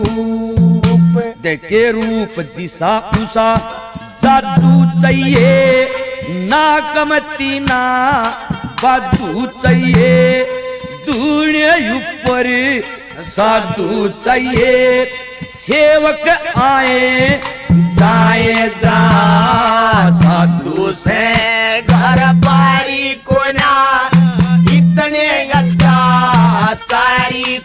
रूप देखे रूप दिशा उषा जादू चाहिए ना कमती ना बादू चाहिए दुनिया ऊपर साधु चाहिए सेवक आए जाए जा साधु से घर बारी को ना इतने अत्याचारी